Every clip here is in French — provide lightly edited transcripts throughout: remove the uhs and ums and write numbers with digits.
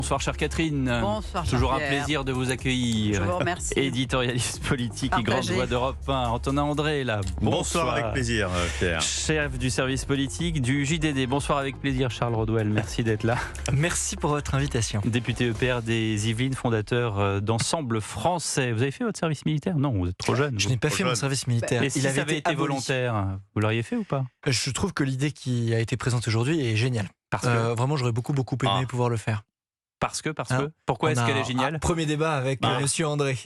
Bonsoir chère Catherine. Bonsoir, Toujours un Pierre. plaisir de vous accueillir. Je vous remercie. Éditorialiste politique et grande Partagez. voix d'Europe 1. Antonin André là. Bonsoir, avec plaisir Pierre. Chef du service politique du JDD. Bonsoir avec plaisir Charles Rodwell. Merci d'être là. Merci pour votre invitation. Député EPR des Yvelines, fondateur d'Ensemble Français. Vous avez fait votre service militaire? Non, vous êtes trop jeune. Je vous. n'ai pas trop fait mon jeune. service militaire. Et si ça avait été aboli. volontaire, vous l'auriez fait ou pas? Je trouve que l'idée qui a été présente aujourd'hui est géniale. Parce que, Vraiment, j'aurais beaucoup aimé pouvoir le faire. parce que. Hein, Pourquoi On est-ce a qu'elle est géniale? un premier débat avec Monsieur André.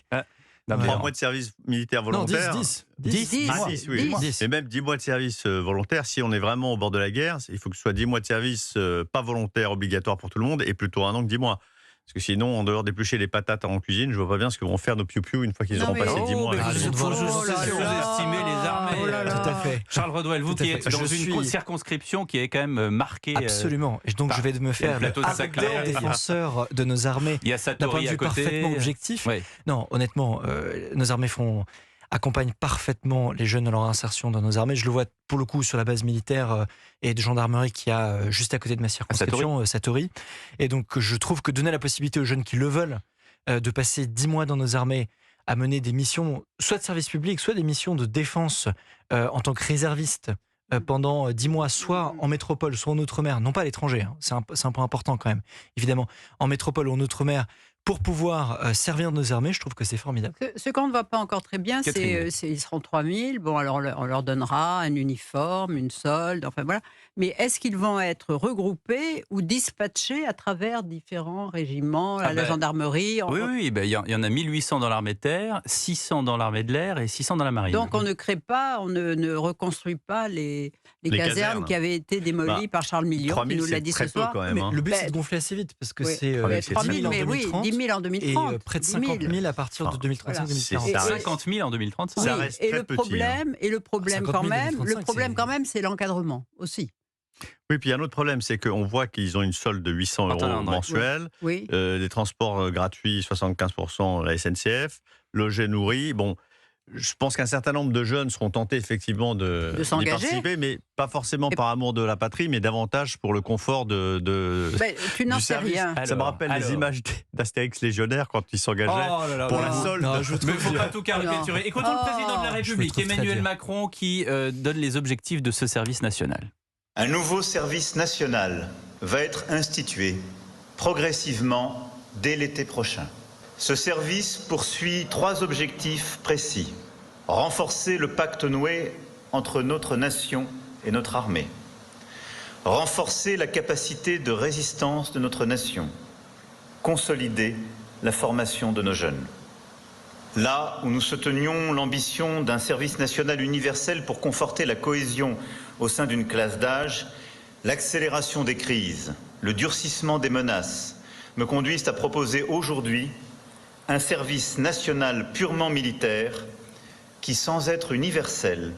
Non, mais 3 non. mois de service militaire Non, volontaire. 10. 10. Ah, 10, oui. 10. Et même 10 mois de service volontaire, si on est vraiment au bord de la guerre, il faut que ce soit 10 mois de service pas volontaire obligatoire pour tout le monde et plutôt 1 an que 10 mois. Parce que sinon, en dehors d'éplucher les patates en cuisine, je vois pas bien ce que vont faire nos piou-piou une fois qu'ils Non, auront mais- passé 10 mois. mais Ah, vous je êtes vois- sous-estimer les armées. Oh là là. Tout à fait. Charles Rodwell, vous Tout à qui fait. êtes dans Je une suis- circonscription qui est quand même marquée. Absolument. Et donc, je vais me faire plateau de ardent Saclay, défenseur de nos armées. Il y a D'un point Satori de à vue côté. parfaitement objectif. Ouais. Non, honnêtement, nos armées accompagnent parfaitement les jeunes dans leur insertion dans nos armées. Je le vois pour le coup sur la base militaire et de gendarmerie qu'il y a juste à côté de ma circonscription, Satori. Et donc je trouve que donner la possibilité aux jeunes qui le veulent de passer 10 mois dans nos armées à mener des missions, soit de service public, soit des missions de défense en tant que réserviste pendant 10 mois, soit en métropole, soit en Outre-mer, non pas à l'étranger, hein, c'est un point important quand même, évidemment, en métropole ou en Outre-mer, pour pouvoir servir nos armées, je trouve que c'est formidable. Ce qu'on ne voit pas encore très bien, Catherine. ils seront 3000. Bon, alors on leur donnera un uniforme, une solde, enfin voilà. Mais est-ce qu'ils vont être regroupés ou dispatchés à travers différents régiments, Ah la ben, gendarmerie Oui, il y en a 1800 dans l'armée de terre, 600 dans l'armée de l'air et 600 dans la marine. Donc on ne crée pas, on ne reconstruit pas les casernes qui avaient été démolies par Charles Million, qui 3000, nous l'a c'est dit très ce peu soir. quand même. hein. Le but, Ben, c'est de gonfler assez vite, parce que Oui. c'est 3 10 000 en 3000, mais oui, 2030 10 000 en et 2030. près de 10 50 000. 000 à partir de 2035-2040. C'est- ça 50 000 en 2035. Ça Oui, reste et très le petit, problème, et le problème 50 quand 000, même, 2035, c'est l'encadrement aussi. Oui, puis il y a un autre problème, c'est qu'on voit qu'ils ont une solde de 800 Antonin euros André. mensuels, Oui. des transports gratuits, 75% la SNCF, logés nourris. Bon, je pense qu'un certain nombre de jeunes seront tentés effectivement De d'y s'engager. participer, mais pas forcément Et- par amour de la patrie, mais davantage pour le confort de Ben, tu n'en du sais service. rien. Ça me rappelle les images d'Astérix légionnaire quand ils s'engageaient pour la solde. Non, je Mais il ne faut trouve pas tout caricaturer. Écoutons le Oh. président de la République, trouve très Emmanuel dur. Macron, qui donne les objectifs de ce service national. Un nouveau service national va être institué progressivement dès l'été prochain. Ce service poursuit 3 objectifs précis. Renforcer le pacte noué entre notre nation et notre armée. Renforcer la capacité de résistance de notre nation. Consolider la formation de nos jeunes. Là où nous soutenions l'ambition d'un service national universel pour conforter la cohésion au sein d'une classe d'âge, l'accélération des crises, le durcissement des menaces me conduisent à proposer aujourd'hui un service national purement militaire qui, sans être universel,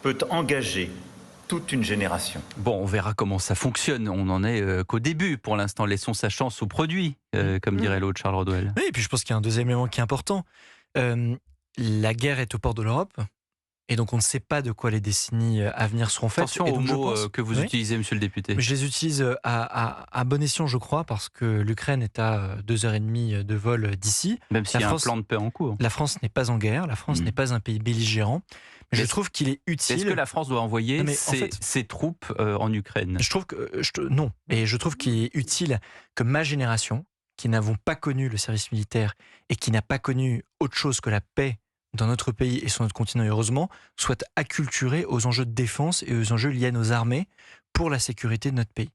peut engager toute une génération. Bon, on verra comment ça fonctionne. On n'en est qu'au début. Pour l'instant, laissons sa chance au produit, comme dirait l'autre Charles Rodwell. Oui, et puis je pense qu'il y a un deuxième élément qui est important. La guerre est au port de l'Europe, et donc on ne sait pas de quoi les décennies à venir seront faites. Attention et aux donc, je mots pense- que vous Oui. utilisez, monsieur le député. Mais je les utilise à bon escient, je crois, parce que l'Ukraine est à 2h30 de vol d'ici. Même s'il y a France- un plan de paix en cours. La France n'est pas en guerre, la France Mm. n'est pas un pays belligérant. Mais je Est-ce- trouve qu'il est utile. Est-ce que la France doit envoyer Non, mais en fait- ses troupes en Ukraine? Je trouve que non, et je trouve qu'il est utile que ma génération, qui n'avons pas connu le service militaire et qui n'a pas connu autre chose que la paix dans notre pays et sur notre continent, heureusement, soit acculturée aux enjeux de défense et aux enjeux liés à nos armées pour la sécurité de notre pays.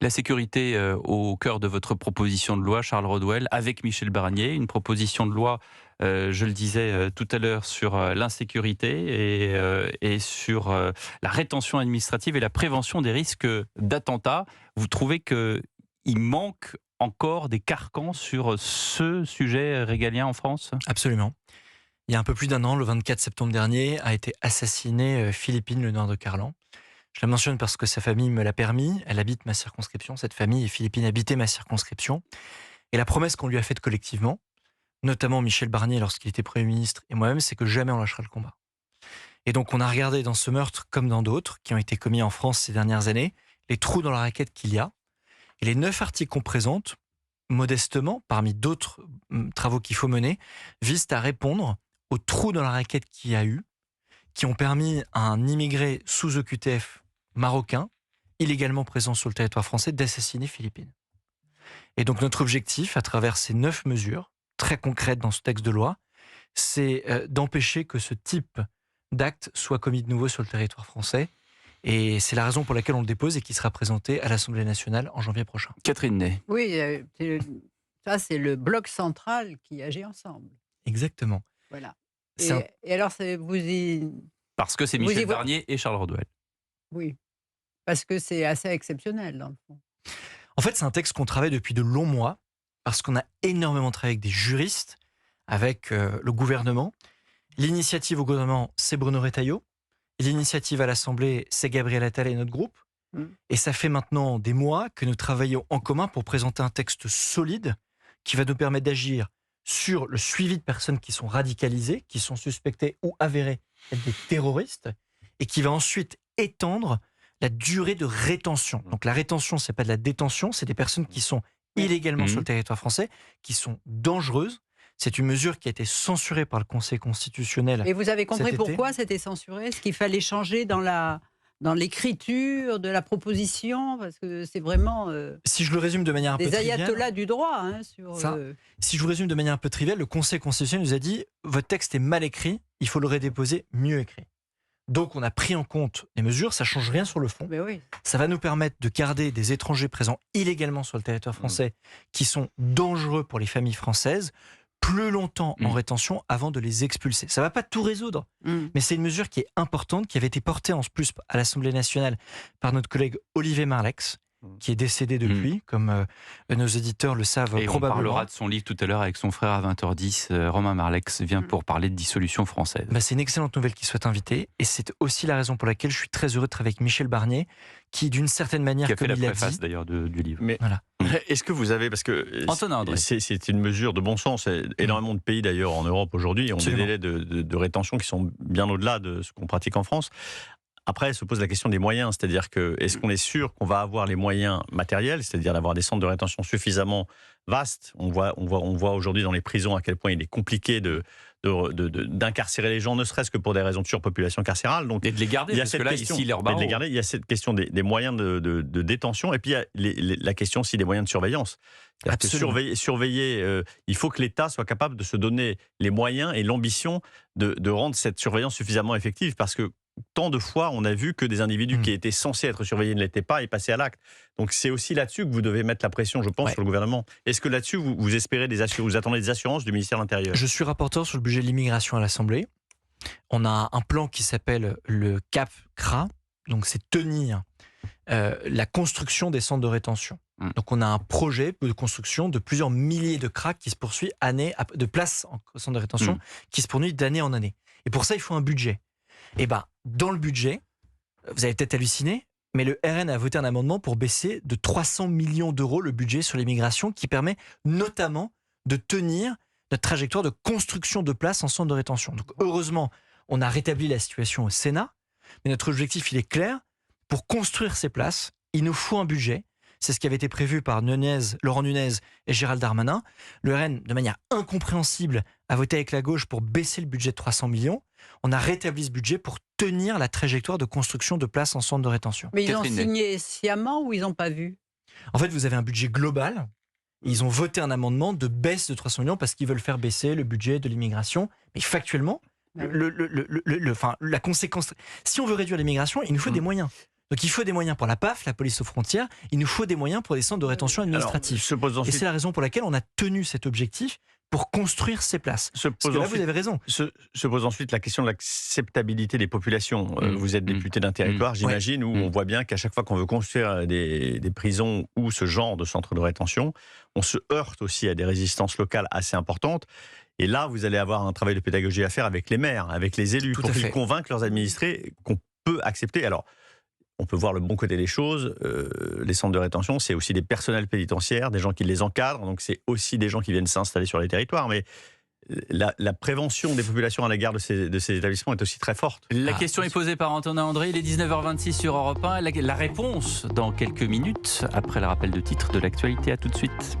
La sécurité au cœur de votre proposition de loi, Charles Rodwell, avec Michel Barnier, une proposition de loi, je le disais tout à l'heure, sur l'insécurité et sur la rétention administrative et la prévention des risques d'attentats. Vous trouvez qu'il manque encore des carcans sur ce sujet régalien en France? Absolument. Il y a un peu plus d'un an, le 24 septembre dernier, a été assassiné Philippine Lenoir de Carlan. Je la mentionne parce que sa famille me l'a permis. Elle habite ma circonscription. Cette famille et Philippine habitaient ma circonscription. Et la promesse qu'on lui a faite collectivement, notamment Michel Barnier lorsqu'il était Premier ministre et moi-même, c'est que jamais on lâchera le combat. Et donc on a regardé dans ce meurtre, comme dans d'autres qui ont été commis en France ces dernières années, les trous dans la raquette qu'il y a. Et les 9 articles qu'on présente modestement, parmi d'autres travaux qu'il faut mener, visent à répondre aux trous dans la raquette qu'il y a eu, qui ont permis à un immigré sous OQTF marocain, illégalement présent sur le territoire français, d'assassiner Philippine. Et donc notre objectif, à travers ces 9 mesures, très concrètes dans ce texte de loi, c'est d'empêcher que ce type d'acte soit commis de nouveau sur le territoire français. Et c'est la raison pour laquelle on le dépose et qui sera présenté à l'Assemblée nationale en janvier prochain. Catherine Ney. Oui, ça c'est le bloc central qui agit ensemble. Exactement. Voilà. C'est Et alors, vous y... Parce que c'est Vous y Michel voyez- Barnier et Charles Rodwell. Oui, parce que c'est assez exceptionnel dans le fond. En fait, c'est un texte qu'on travaille depuis de longs mois, parce qu'on a énormément travaillé avec des juristes, avec le gouvernement. L'initiative au gouvernement, c'est Bruno Retailleau. L'initiative à l'Assemblée, c'est Gabriel Attal et notre groupe. Et ça fait maintenant des mois que nous travaillons en commun pour présenter un texte solide qui va nous permettre d'agir sur le suivi de personnes qui sont radicalisées, qui sont suspectées ou avérées être des terroristes, et qui va ensuite étendre la durée de rétention. Donc la rétention, c'est pas de la détention, c'est des personnes qui sont illégalement sur le territoire français, qui sont dangereuses. C'est une mesure qui a été censurée par le Conseil constitutionnel. Et vous avez compris cet été. pourquoi c'était censuré? Ce qu'il fallait changer dans l'écriture de la proposition, parce que c'est vraiment Si je le résume de manière un peu des triviale, ayatollahs du droit. Hein, sur, Ça, si je vous résume de manière un peu triviale, le Conseil constitutionnel nous a dit votre texte est mal écrit, il faut le redéposer mieux écrit. Donc on a pris en compte les mesures, ça change rien sur le fond. Mais oui. Ça va nous permettre de garder des étrangers présents illégalement sur le territoire français qui sont dangereux pour les familles françaises plus longtemps en rétention avant de les expulser. Ça ne va pas tout résoudre, mais c'est une mesure qui est importante, qui avait été portée en plus à l'Assemblée nationale par notre collègue Olivier Marleix, qui est décédé depuis, comme nos éditeurs le savent Et probablement. on parlera de son livre tout à l'heure avec son frère à 20h10. Romain Marleix vient pour parler de dissolution française. C'est une excellente nouvelle qu'il soit invité, et c'est aussi la raison pour laquelle je suis très heureux de travailler avec Michel Barnier, qui d'une certaine manière, Qui a fait comme la il l'a préface dit, d'ailleurs du livre. Mais voilà. est-ce que vous avez, parce que Antonin André. c'est une mesure de bon sens, énormément de pays d'ailleurs en Europe aujourd'hui ont Absolument. des délais de rétention qui sont bien au-delà de ce qu'on pratique en France. Après, se pose la question des moyens, c'est-à-dire que est-ce qu'on est sûr qu'on va avoir les moyens matériels, c'est-à-dire d'avoir des centres de rétention suffisamment vastes. On voit aujourd'hui dans les prisons à quel point il est compliqué d'incarcérer les gens, ne serait-ce que pour des raisons de surpopulation carcérale. Donc, Et de les garder, il y a parce cette que là, question, ici, leur de barreau. les garder. Il y a cette question des moyens de détention, et puis il y a la question aussi des moyens de surveillance. C'est-à-dire que surveiller, il faut que l'État soit capable de se donner les moyens et l'ambition de rendre cette surveillance suffisamment effective, parce que tant de fois, on a vu que des individus qui étaient censés être surveillés ne l'étaient pas et passaient à l'acte. Donc c'est aussi là-dessus que vous devez mettre la pression, je pense, sur le gouvernement. Est-ce que là-dessus, vous espérez vous attendez des assurances du ministère de l'Intérieur? Je suis rapporteur sur le budget de l'immigration à l'Assemblée. On a un plan qui s'appelle le CAP-CRA, donc c'est tenir la construction des centres de rétention. Donc on a un projet de construction de plusieurs milliers de CRA qui se poursuit de places en centre de rétention qui se poursuit d'année en année. Et pour ça, il faut un budget. Et dans le budget, vous avez peut-être halluciné, mais le RN a voté un amendement pour baisser de 300 millions d'euros le budget sur l'immigration, qui permet notamment de tenir notre trajectoire de construction de places en centre de rétention. Donc heureusement, on a rétabli la situation au Sénat, mais notre objectif, il est clair. Pour construire ces places, il nous faut un budget. C'est ce qui avait été prévu par Laurent Nunez et Gérald Darmanin. Le RN, de manière incompréhensible, a voté avec la gauche pour baisser le budget de 300 millions. On a rétabli ce budget pour tenir la trajectoire de construction de places en centre de rétention. Mais ils ont signé sciemment ou ils n'ont pas vu? En fait, vous avez un budget global. Ils ont voté un amendement de baisse de 300 millions parce qu'ils veulent faire baisser le budget de l'immigration. Mais factuellement, la conséquence... Si on veut réduire l'immigration, il nous faut des moyens. Donc il faut des moyens pour la PAF, la police aux frontières, il nous faut des moyens pour des centres de rétention administratifs. Et c'est la raison pour laquelle on a tenu cet objectif pour construire ces places. Parce que là, vous avez raison. Se pose ensuite la question de l'acceptabilité des populations. Vous êtes député d'un territoire, j'imagine, où on voit bien qu'à chaque fois qu'on veut construire des prisons ou ce genre de centres de rétention, on se heurte aussi à des résistances locales assez importantes. Et là, vous allez avoir un travail de pédagogie à faire avec les maires, avec les élus, pour qu'ils convainquent leurs administrés qu'on peut accepter. Alors, on peut voir le bon côté des choses. Les centres de rétention, c'est aussi des personnels pénitentiaires, des gens qui les encadrent, donc c'est aussi des gens qui viennent s'installer sur les territoires. Mais la prévention des populations à l'égard de ces établissements est aussi très forte. La question est posée par Antonin André. Il est 19h26 sur Europe 1. La réponse dans quelques minutes, après le rappel de titre de l'actualité. À tout de suite.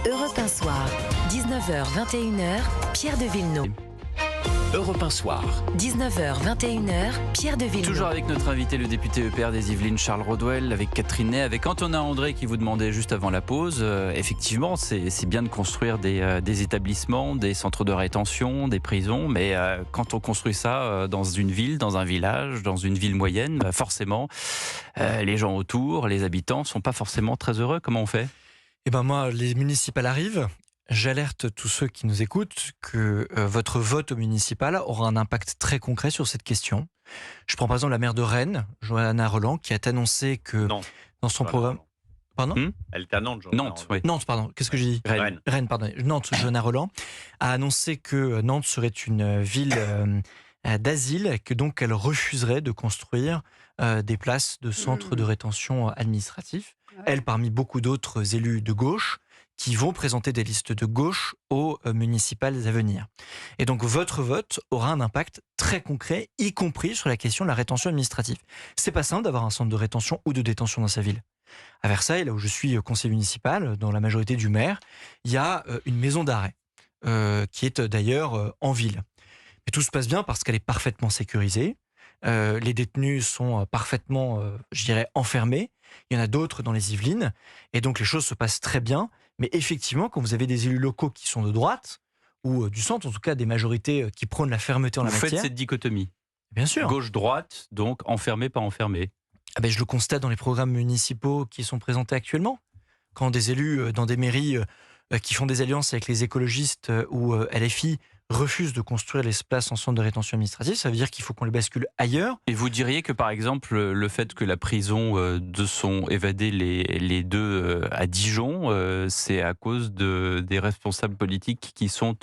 Europe 1 Soir, 19h-21h, Pierre de Villeneuve. Europe 1 Soir. 19h-21h, Pierre de Villeneuve. Toujours avec notre invité, le député EPR des Yvelines, Charles Rodwell, avec Catherine Ney, avec Antonin André qui vous demandait juste avant la pause. Effectivement, c'est bien de construire des établissements, des centres de rétention, des prisons, mais quand on construit ça dans une ville, dans un village, dans une ville moyenne, forcément, les gens autour, les habitants, ne sont pas forcément très heureux. Comment on fait ? Eh ben moi, les municipales arrivent. J'alerte tous ceux qui nous écoutent que votre vote au municipal aura un impact très concret sur cette question. Je prends par exemple la maire de Rennes, Johanna Roland, qui a annoncé que dans son programme... Pardon ? Elle est à Nantes, Nantes, oui. Nantes, pardon. Qu'est-ce que j'ai dit ? Rennes, pardon. Nantes, Johanna Roland, a annoncé que Nantes serait une ville d'asile et que donc elle refuserait de construire des places de centres de rétention administratifs. Elle, parmi beaucoup d'autres élus de gauche, qui vont présenter des listes de gauche aux municipales à venir. Et donc votre vote aura un impact très concret, y compris sur la question de la rétention administrative. C'est pas simple d'avoir un centre de rétention ou de détention dans sa ville. À Versailles, là où je suis conseiller municipal, dans la majorité du maire, il y a une maison d'arrêt, qui est d'ailleurs en ville. Mais tout se passe bien parce qu'elle est parfaitement sécurisée. Les détenus sont parfaitement, je dirais, enfermés. Il y en a d'autres dans les Yvelines. Et donc les choses se passent très bien. Mais effectivement, quand vous avez des élus locaux qui sont de droite, ou du centre, en tout cas des majorités qui prônent la fermeté en la matière... Vous faites cette dichotomie. Bien sûr. Gauche-droite, donc enfermé, pas enfermé. Ah ben, je le constate dans les programmes municipaux qui sont présentés actuellement. Quand des élus dans des mairies qui font des alliances avec les écologistes ou LFI refusent de construire les places en centre de rétention administrative, ça veut dire qu'il faut qu'on les bascule ailleurs. Et vous diriez que, par exemple, le fait que la prison de sont évadés les deux à Dijon, c'est à cause des responsables politiques qui sont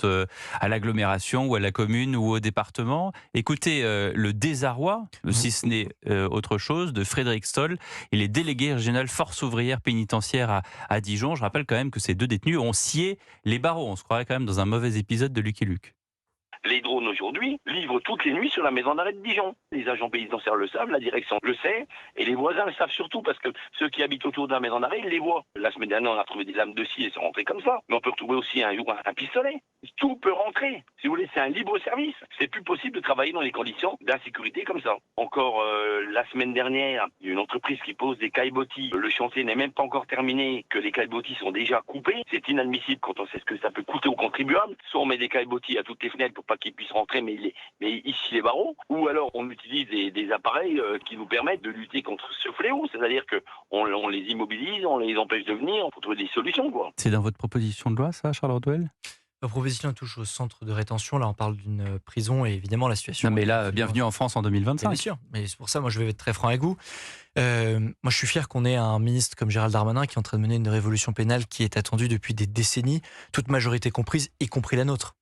à l'agglomération ou à la commune ou au département. Écoutez, le désarroi, si ce n'est autre chose, de Frédéric Stoll. Il est délégué régional force ouvrière pénitentiaire à Dijon. Je rappelle quand même que ces deux détenus ont scié les barreaux. On se croirait quand même dans un mauvais épisode de Lucky Luke. Les drones aujourd'hui livrent toutes les nuits sur la maison d'arrêt de Dijon. Les agents pénitentiaires le savent, la direction le sait, et les voisins le savent surtout parce que ceux qui habitent autour de la maison d'arrêt, ils les voient. La semaine dernière, on a trouvé des lames de scie et c'est rentré comme ça. Mais on peut retrouver aussi un pistolet. Tout peut rentrer. Si vous voulez, c'est un libre service. C'est plus possible de travailler dans des conditions d'insécurité comme ça. Encore la semaine dernière, il y a une entreprise qui pose des caillebotis. Le chantier n'est même pas encore terminé, que les caillebotis sont déjà coupés. C'est inadmissible quand on sait ce que ça peut coûter aux contribuables. Soit on met des caillebotis à toutes les fenêtres pour pas qu'ils puissent rentrer, mais ici les barreaux. Ou alors on utilise des appareils qui nous permettent de lutter contre ce fléau. C'est-à-dire qu'on les immobilise, on les empêche de venir pour trouver des solutions, quoi. C'est dans votre proposition de loi, ça, Charles Rodwell ? La proposition touche au centre de rétention. Là, on parle d'une prison et évidemment la situation... Non, mais là, bienvenue en France en 2025. Bien sûr, mais c'est pour ça, moi, je vais être très franc avec vous. Moi, je suis fier qu'on ait un ministre comme Gérald Darmanin qui est en train de mener une révolution pénale qui est attendue depuis des décennies, toute majorité comprise, y compris la nôtre.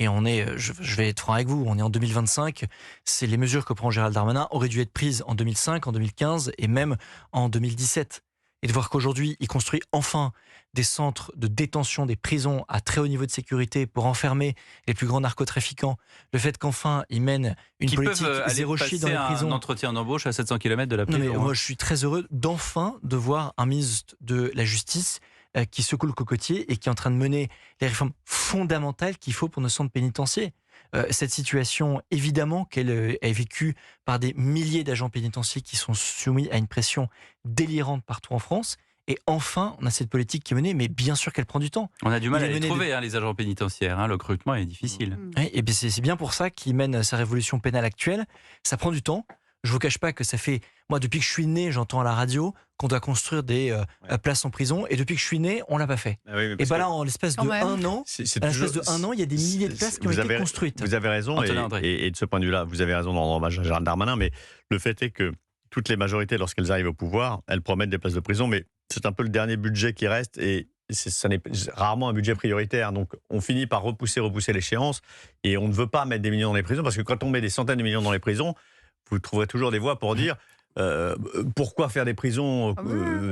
Et on est, je vais être franc avec vous, on est en 2025. C'est les mesures que prend Gérald Darmanin auraient dû être prises en 2005, en 2015 et même en 2017. Et de voir qu'aujourd'hui, il construit enfin des centres de détention, des prisons à très haut niveau de sécurité pour enfermer les plus grands narcotrafiquants. Le fait qu'enfin, il mène une politique zéro chi dans les prisons. Un entretien d'embauche à 700 km de la prison. Non, mais moi, je suis très heureux d'enfin de voir un ministre de la Justice qui secoue le cocotier et qui est en train de mener les réformes fondamentales qu'il faut pour nos centres pénitentiaires. Cette situation, évidemment, qu'elle est vécue par des milliers d'agents pénitentiaires qui sont soumis à une pression délirante partout en France. Et enfin, on a cette politique qui est menée, mais bien sûr qu'elle prend du temps. On a du mal à les trouver, les agents pénitentiaires. Le recrutement est difficile. Oui, et bien c'est bien pour ça qu'il mène sa révolution pénale actuelle. Ça prend du temps. Je ne vous cache pas que ça fait... Moi, depuis que je suis né, j'entends à la radio qu'on doit construire des places en prison. Et depuis que je suis né, on ne l'a pas fait. Ah oui, et bien là, en l'espace de un an, il y a des milliers de places qui ont été construites. Vous avez raison. Et de ce point de vue-là, vous avez raison dans l'hommage à Gérald Darmanin. Mais le fait est que toutes les majorités, lorsqu'elles arrivent au pouvoir, elles promettent des places de prison. Mais c'est un peu le dernier budget qui reste. Et ça n'est rarement un budget prioritaire. Donc, on finit par repousser l'échéance. Et on ne veut pas mettre des millions dans les prisons. Parce que quand on met des centaines de millions dans les prisons, vous trouverez toujours des voix pour dire pourquoi faire des prisons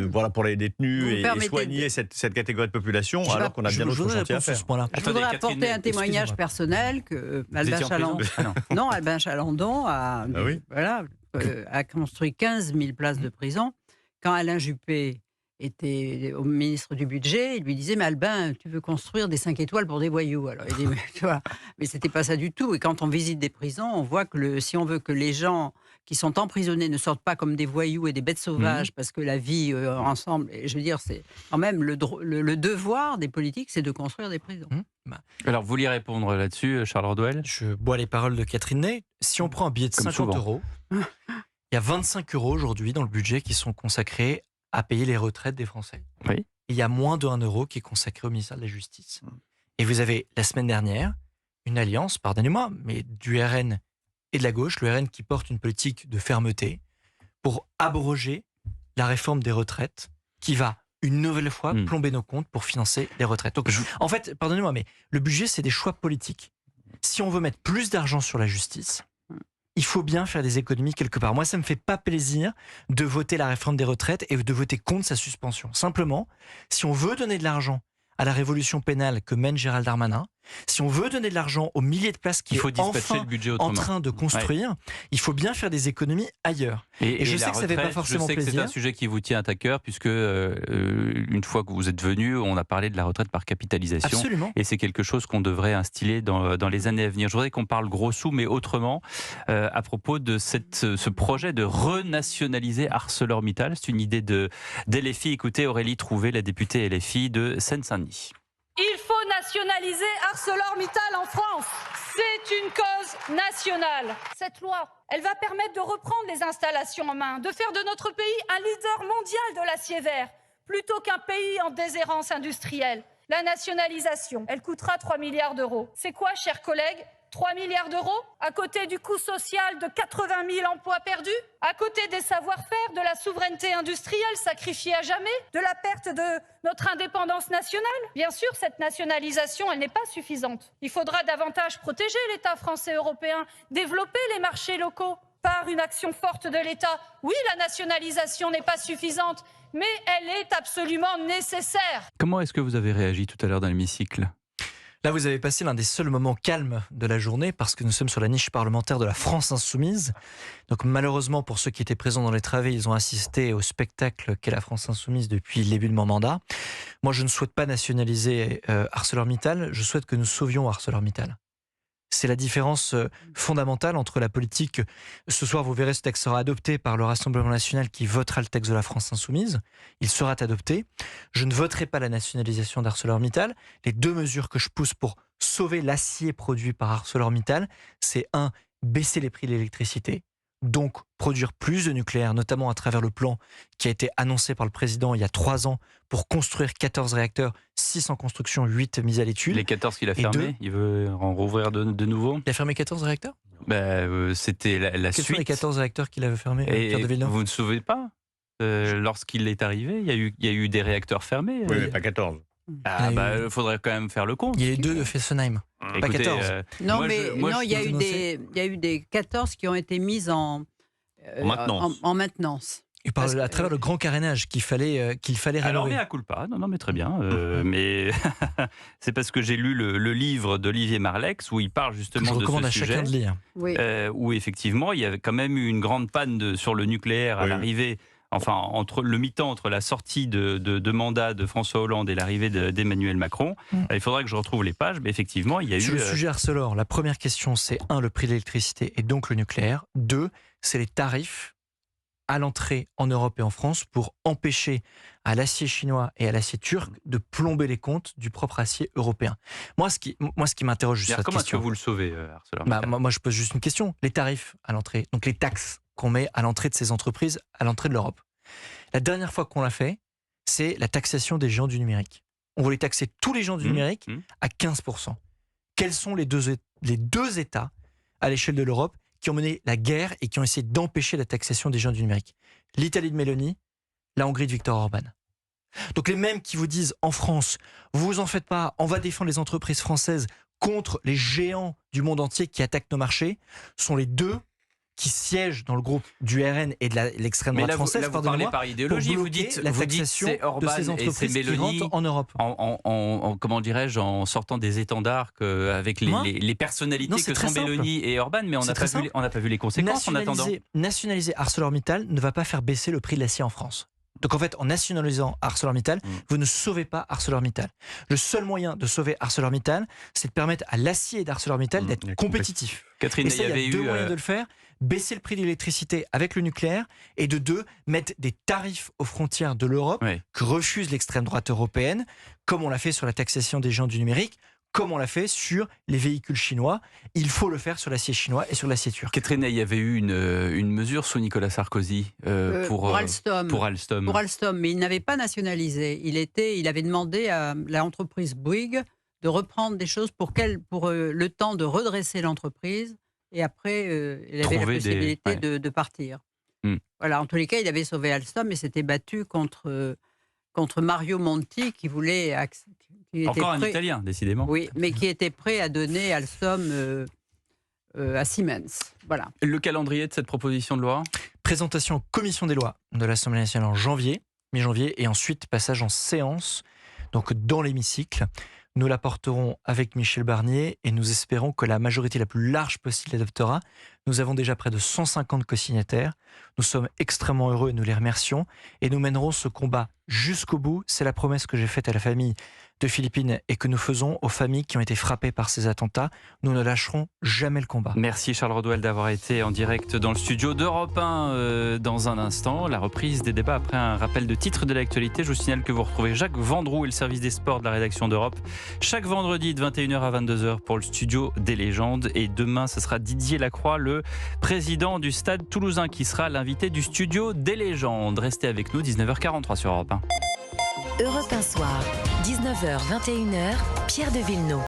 voilà, pour les détenus et soigner cette catégorie de population alors qu'on a bien d'autres chantiers à faire. Je voudrais apporter un témoignage personnel que Albin Chalandon a construit 15 000 places de prison. Quand Alain Juppé était au ministre du budget, il lui disait, mais Albin, tu veux construire des 5 étoiles pour des voyous. Alors il dit, mais, tu vois, mais c'était pas ça du tout. Et quand on visite des prisons, on voit que si on veut que les gens qui sont emprisonnés ne sortent pas comme des voyous et des bêtes sauvages, parce que la vie ensemble, et je veux dire, c'est quand même le devoir des politiques, c'est de construire des prisons. Alors, vous voulez répondre là-dessus, Charles Rodwell? Je bois les paroles de Catherine Ney. Si on prend un billet de 50 euros, il y a 25 euros aujourd'hui dans le budget qui sont consacrés à payer les retraites des Français. Oui. Il y a moins de 1 euro qui est consacré au ministère de la Justice. Et vous avez, la semaine dernière, une alliance, pardonnez-moi, mais du RN et de la gauche, le RN qui porte une politique de fermeté pour abroger la réforme des retraites qui va une nouvelle fois plomber nos comptes pour financer les retraites. Donc, en fait, pardonnez-moi, mais le budget, c'est des choix politiques. Si on veut mettre plus d'argent sur la justice, il faut bien faire des économies quelque part. Moi, ça ne me fait pas plaisir de voter la réforme des retraites et de voter contre sa suspension. Simplement, si on veut donner de l'argent à la révolution pénale que mène Gérald Darmanin, si on veut donner de l'argent aux milliers de places qu'il est enfin le budget en train de construire, il faut bien faire des économies ailleurs. Et je sais que ça ne fait pas forcément plaisir. Je sais que c'est un sujet qui vous tient à cœur, puisque une fois que vous êtes venu, on a parlé de la retraite par capitalisation. Absolument. Et c'est quelque chose qu'on devrait instiller dans les années à venir. Je voudrais qu'on parle gros sous, mais autrement, à propos de ce projet de renationaliser ArcelorMittal. C'est une idée de LFI. Écoutez Aurélie Trouvé, la députée LFI de Seine-Saint-Denis. Il faut nationaliser ArcelorMittal en France. C'est une cause nationale. Cette loi, elle va permettre de reprendre les installations en main, de faire de notre pays un leader mondial de l'acier vert, plutôt qu'un pays en déshérence industrielle. La nationalisation, elle coûtera 3 milliards d'euros. C'est quoi, chers collègues ? 3 milliards d'euros, à côté du coût social de 80 000 emplois perdus, à côté des savoir-faire, de la souveraineté industrielle sacrifiée à jamais, de la perte de notre indépendance nationale. Bien sûr, cette nationalisation, elle n'est pas suffisante. Il faudra davantage protéger l'État français et européen, développer les marchés locaux par une action forte de l'État. Oui, la nationalisation n'est pas suffisante, mais elle est absolument nécessaire. Comment est-ce que vous avez réagi tout à l'heure dans l'hémicycle ? Là, vous avez passé l'un des seuls moments calmes de la journée parce que nous sommes sur la niche parlementaire de la France Insoumise. Donc malheureusement, pour ceux qui étaient présents dans les travées, ils ont assisté au spectacle qu'est la France Insoumise depuis le début de mon mandat. Moi, je ne souhaite pas nationaliser ArcelorMittal, je souhaite que nous sauvions ArcelorMittal. C'est la différence fondamentale entre la politique. Ce soir, vous verrez, ce texte sera adopté par le Rassemblement national qui votera le texte de la France Insoumise. Il sera adopté. Je ne voterai pas la nationalisation d'ArcelorMittal. Les deux mesures que je pousse pour sauver l'acier produit par ArcelorMittal, c'est 1, baisser les prix de l'électricité. Donc, produire plus de nucléaire, notamment à travers le plan qui a été annoncé par le président il y a 3 ans pour construire 14 réacteurs, 6 en construction, 8 mis à l'étude. Les 14 qu'il a fermés, il veut en rouvrir de nouveau. Il a fermé 14 réacteurs ? C'était la Quels suite. sont les 14 réacteurs qu'il avait fermés, Pierre de Villeneuve ? Vous ne souvenez pas lorsqu'il est arrivé, il y a eu des réacteurs fermés. Oui, mais pas 14. Il faudrait quand même faire le compte. Il y a eu 2 de Fessenheim, pas 14. Non, il y a eu des 14 qui ont été mises en maintenance. Il parle à travers le grand carénage qu'il fallait rénover. Alors, mea culpa, non, mais très bien. Mais c'est parce que j'ai lu le livre d'Olivier Marleix où il parle justement de ce sujet. Je recommande à chacun de lire. Oui. Où effectivement, il y avait quand même eu une grande panne sur le nucléaire à l'arrivée. Enfin, entre le mi-temps, entre la sortie de mandat de François Hollande et l'arrivée d'Emmanuel Macron, il faudra que je retrouve les pages, mais effectivement, il y a eu... Sur le sujet Arcelor, la première question, c'est 1, le prix de l'électricité et donc le nucléaire. 2, c'est les tarifs à l'entrée en Europe et en France pour empêcher à l'acier chinois et à l'acier turc de plomber les comptes du propre acier européen. Moi, ce qui m'interroge juste cette question... Comment est-ce que vous le sauvez, ArcelorMittal ? Moi, je pose juste une question. Les tarifs à l'entrée, donc les taxes qu'on met à l'entrée de ces entreprises, à l'entrée de l'Europe. La dernière fois qu'on l'a fait, c'est la taxation des géants du numérique. On voulait taxer tous les géants du numérique à 15%. Quels sont les deux États à l'échelle de l'Europe qui ont mené la guerre et qui ont essayé d'empêcher la taxation des géants du numérique ? L'Italie de Meloni, la Hongrie de Viktor Orban. Donc les mêmes qui vous disent en France, vous en faites pas, on va défendre les entreprises françaises contre les géants du monde entier qui attaquent nos marchés, sont les deux qui siègent dans le groupe du RN et de l'extrême droite française. Là, vous parlez par idéologie, vous dites la taxation c'est Orban de ces entreprises qui rentrent en Europe. Comment dirais-je, en sortant des étendards avec les personnalités que sont Meloni et Orban, mais on n'a pas vu les conséquences en attendant. Nationaliser ArcelorMittal ne va pas faire baisser le prix de l'acier en France. Donc en fait, en nationalisant ArcelorMittal, vous ne sauvez pas ArcelorMittal. Le seul moyen de sauver ArcelorMittal, c'est de permettre à l'acier d'ArcelorMittal d'être compétitif. Catherine, et ça, il y avait a deux moyens de le faire. Baisser le prix de l'électricité avec le nucléaire et de deux, mettre des tarifs aux frontières de l'Europe que refuse l'extrême droite européenne, comme on l'a fait sur la taxation des géants du numérique, comme on l'a fait sur les véhicules chinois. Il faut le faire sur l'acier chinois et sur l'acier turc. Catherine, il y avait eu une mesure sous Nicolas Sarkozy pour Alstom. Pour Alstom, mais il n'avait pas nationalisé. Il avait demandé à l'entreprise Bouygues de reprendre des choses pour le temps de redresser l'entreprise. Et après, il avait la possibilité de partir. Voilà, en tous les cas, il avait sauvé Alstom et s'était battu contre Mario Monti qui voulait... Encore un Italien, décidément. Oui, mais qui était prêt à donner Alstom à Siemens. Voilà. Le calendrier de cette proposition de loi ? Présentation en commission des lois de l'Assemblée nationale en mi-janvier, et ensuite passage en séance, donc dans l'hémicycle. Nous la porterons avec Michel Barnier et nous espérons que la majorité la plus large possible l'adoptera. Nous avons déjà près de 150 co-signataires. Nous sommes extrêmement heureux et nous les remercions. Et nous mènerons ce combat jusqu'au bout. C'est la promesse que j'ai faite à la famille de Philippine et que nous faisons aux familles qui ont été frappées par ces attentats. Nous ne lâcherons jamais le combat. Merci Charles Rodwell d'avoir été en direct dans le studio d'Europe 1 dans un instant. La reprise des débats après un rappel de titres de l'actualité. Je vous signale que vous retrouvez Jacques Vendroux et le service des sports de la rédaction d'Europe chaque vendredi de 21h à 22h pour le studio des légendes. Et demain, ce sera Didier Lacroix, le président du Stade Toulousain, qui sera l'invité du studio des légendes. Restez avec nous, 19h43 sur Europe 1. Europe 1 Soir, 19h-21h, Pierre de Villeneuve.